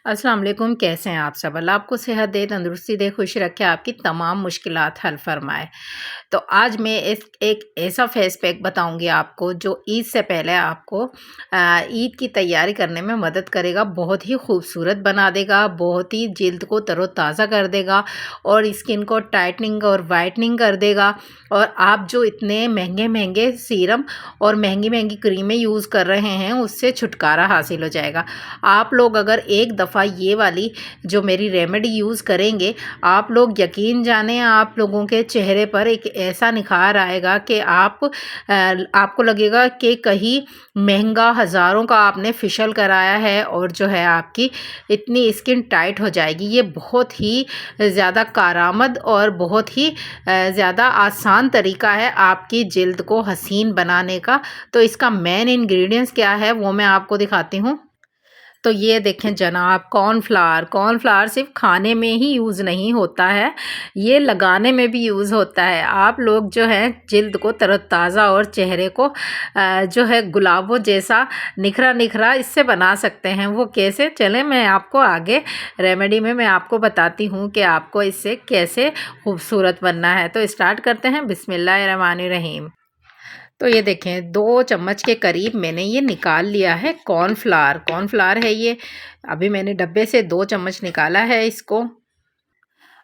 अस्सलाम वालेकुम, कैसे हैं आप सब? अल्लाह आपको सेहत दे, तंदुरुस्ती दे, खुश रखे, आपकी तमाम मुश्किलात हल फरमाए। तो आज मैं एक ऐसा फेस पैक बताऊँगी आपको जो ईद से पहले आपको ईद की तैयारी करने में मदद करेगा, बहुत ही खूबसूरत बना देगा, बहुत ही जिल्द को तरोताज़ा कर देगा और स्किन को टाइटनिंग और वाइटनिंग कर देगा। और आप जो इतने महँगे-महँगे सीरम और महँगी-महँगी क्रीमें यूज़ कर रहे हैं, उससे छुटकारा हासिल हो जाएगा। आप लोग अगर एक दफ़ा ये वाली जो मेरी रेमेडी यूज़ करेंगे, आप लोग यकीन जानें आप लोगों के चेहरे पर एक ऐसा निखार आएगा कि आपको लगेगा कि कहीं महँगा हज़ारों का आपने फेशियल कराया है और जो है आपकी इतनी स्किन टाइट हो जाएगी। ये बहुत ही ज़्यादा कारआमद और बहुत ही ज़्यादा आसान तरीका है आपकी जिल्द को हसीन बनाने का। तो इसका मेन इंग्रीडिएंट्स क्या है वो मैं आपको दिखाती हूँ। तो ये देखें जनाब, कॉर्नफ्लावर सिर्फ़ खाने में ही यूज़ नहीं होता है, ये लगाने में भी यूज़ होता है। आप लोग जो है जिल्द को तरोताज़ा और चेहरे को जो है गुलाबों जैसा निखरा-निखरा इससे बना सकते हैं। वो कैसे? चलें मैं आपको आगे रेमेडी में मैं आपको बताती हूँ कि आपको इससे कैसे खूबसूरत बनना है। तो स्टार्ट करते हैं, बिस्मिल्लाहिर्रहमानिर्रहीम। तो ये देखें 2 चम्मच के करीब मैंने ये निकाल लिया है कॉर्नफ्लावर है ये। अभी मैंने डब्बे से 2 चम्मच निकाला है इसको।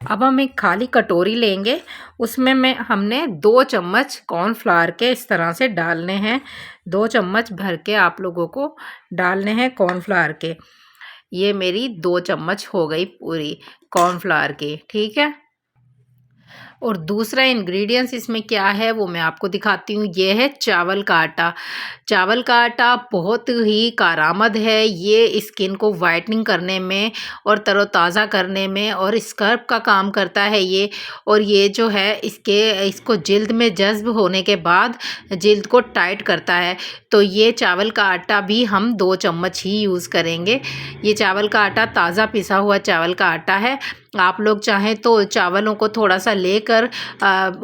अब हम एक खाली कटोरी लेंगे, उसमें हमने 2 चम्मच कॉर्नफ्लावर के इस तरह से डालने हैं। 2 चम्मच भर के आप लोगों को डालने हैं कॉर्नफ्लावर के। ये मेरी 2 चम्मच हो गई पूरी कॉर्नफ्लावर की, ठीक है? और दूसरा इंग्रेडिएंट्स इसमें क्या है वो मैं आपको दिखाती हूँ। ये है चावल का आटा। चावल का आटा बहुत ही कारआमद है, ये स्किन को वाइटनिंग करने में और तरोताज़ा करने में और स्क्रब का काम करता है ये। और ये जो है इसको जिल्द में जज़्ब होने के बाद जिल्द को टाइट करता है। तो ये चावल का आटा भी हम 2 चम्मच ही यूज़ करेंगे। ये चावल का आटा ताज़ा पिसा हुआ चावल का आटा है। आप लोग चाहें तो चावलों को थोड़ा-सा लेकर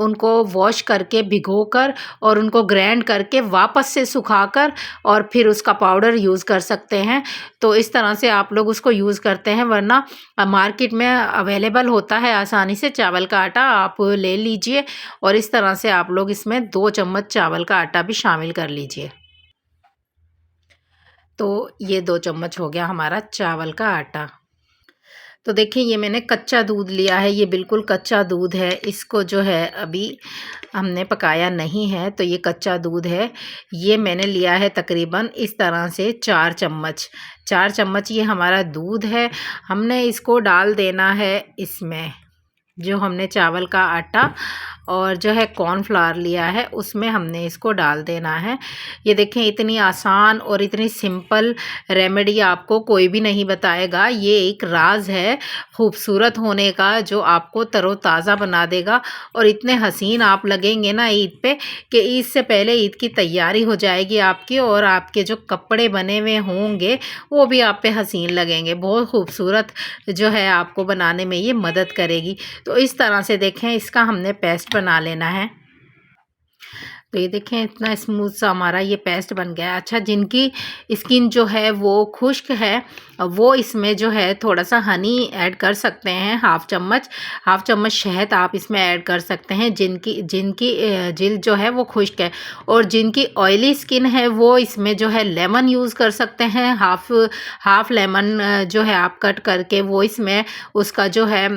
उनको वॉश करके भिगोकर और उनको ग्राइंड करके वापस से सुखाकर और फिर उसका पाउडर यूज़ कर सकते हैं। तो इस तरह से आप लोग उसको यूज़ करते हैं, वरना मार्केट में अवेलेबल होता है आसानी से चावल का आटा, आप ले लीजिए और इस तरह से आप लोग इसमें 2 चम्मच चावल का आटा भी शामिल कर लीजिए। तो ये 2 चम्मच हो गया हमारा चावल का आटा। तो देखिए ये मैंने कच्चा दूध लिया है, ये बिल्कुल कच्चा दूध है। इसको जो है अभी हमने पकाया नहीं है, तो ये कच्चा दूध है। ये मैंने लिया है तकरीबन इस तरह से 4 चम्मच। 4 चम्मच ये हमारा दूध है। हमने इसको डाल देना है इसमें, जो हमने चावल का आटा और जो है कॉर्नफ्लावर लिया है उसमें हमने इसको डाल देना है। ये देखें इतनी आसान और इतनी सिंपल रेमेडी आपको कोई भी नहीं बताएगा। ये एक राज है खूबसूरत होने का जो आपको तरोताज़ा बना देगा और इतने हसीन आप लगेंगे ना ईद पे कि ईद से पहले ईद की तैयारी हो जाएगी आपकी और आपके जो कपड़े बने हुए होंगे वो भी आप पे हसीन लगेंगे। बहुत खूबसूरत जो है आपको बनाने में ये मदद करेगी। तो इस तरह से देखें इसका हमने पेस्ट बना लेना है। तो ये देखें इतना स्मूथ सा हमारा ये पेस्ट बन गया है। अच्छा, जिनकी स्किन जो है वो खुश्क है वो इसमें जो है थोड़ा सा हनी ऐड कर सकते हैं, हाफ़ चम्मच शहद आप इसमें ऐड कर सकते हैं। जिनकी जिनकी जिल्द जो है वो खुश्क है और जिनकी ऑयली स्किन है वो इसमें जो है लेमन यूज़ कर सकते हैं। हाफ़ लेमन जो है आप कट करके वो इसमें उसका जो है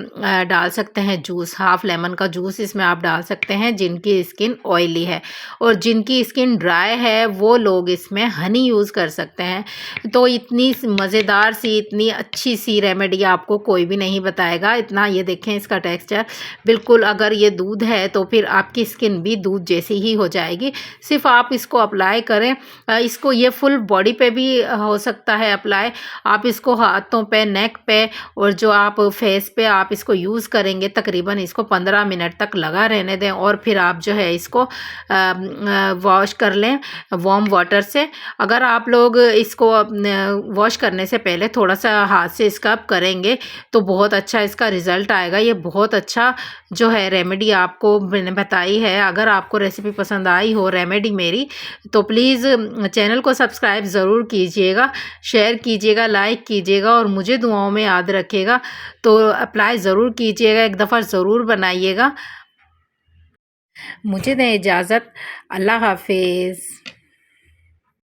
डाल सकते हैं जूस, हाफ़ लेमन का जूस इसमें आप डाल सकते हैं जिनकी स्किन ऑयली है। और जिनकी स्किन ड्राई है वो लोग इसमें हनी यूज़ कर सकते हैं। तो इतनी मज़ेदार सी, इतनी अच्छी सी रेमेडी आपको कोई भी नहीं बताएगा। इतना ये देखें इसका टेक्सचर बिल्कुल, अगर ये दूध है तो फिर आपकी स्किन भी दूध जैसी ही हो जाएगी। सिर्फ आप इसको अप्लाई करें, इसको ये फुल बॉडी पे भी हो सकता है अप्लाई। आप इसको हाथों पे, नेक पे और जो आप फेस पे आप इसको यूज़ करेंगे तकरीबन इसको 15 मिनट तक लगा रहने दें और फिर आप जो है इसको वॉश कर लें वार्म वाटर से। अगर आप लोग इसको वॉश करने से पहले थोड़ा-सा हाथ से स्क्रब करेंगे तो बहुत अच्छा इसका रिज़ल्ट आएगा। ये बहुत अच्छा जो है रेमेडी आपको मैंने बताई है। अगर आपको रेसिपी पसंद आई हो रेमेडी मेरी, तो प्लीज़ चैनल को सब्सक्राइब ज़रूर कीजिएगा, शेयर कीजिएगा, लाइक कीजिएगा और मुझे दुआओं में याद रखिएगा। तो अप्लाई ज़रूर कीजिएगा, एक दफ़ा ज़रूर बनाइएगा। मुझे दें इजाज़त। अल्लाह हाफ़िज़।